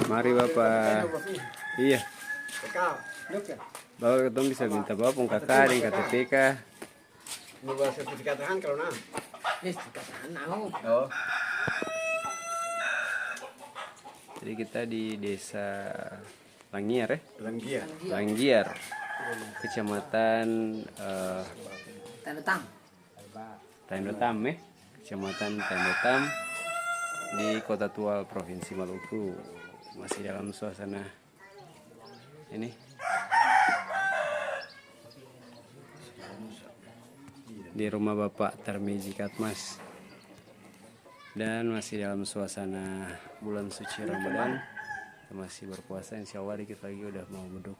Mari Bapak. Iya. Bapak ketemu bisa minta Bapak kakak dan KTPK. Mau sertifikat tangan kalau nah. Oh. Jadi kita di desa Langgiar ya? Langgiar. Kecamatan Tandotam ya? Kecamatan Tandotam di Kota Tual Provinsi Maluku. Masih dalam suasana ini di rumah Bapak Tarmizi Katmas, dan masih dalam suasana bulan suci Ramadan. Kita masih berpuasa, insya Allah dikit lagi udah mau beduk.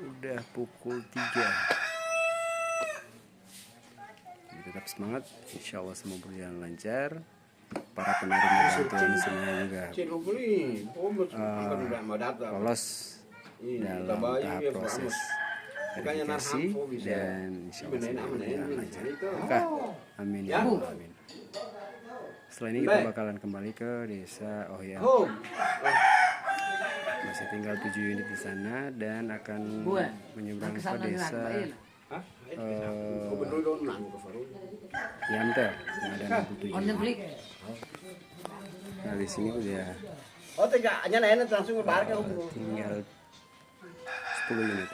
Udah pukul 3. Tetap semangat, insya Allah semua berjalan lancar. Para penerima bantuan semuanya juga lolos dalam tahap proses verifikasi, dan insya Allah semua berjalan lancar. Amin ya Allah, amin. Setelah ini kita bakalan kembali ke desa Ohya. Masih tinggal 7 unit di sana dan akan menyeberang ke desa Yantel yang ada 67. Nah di sini udah tinggal 10 unit.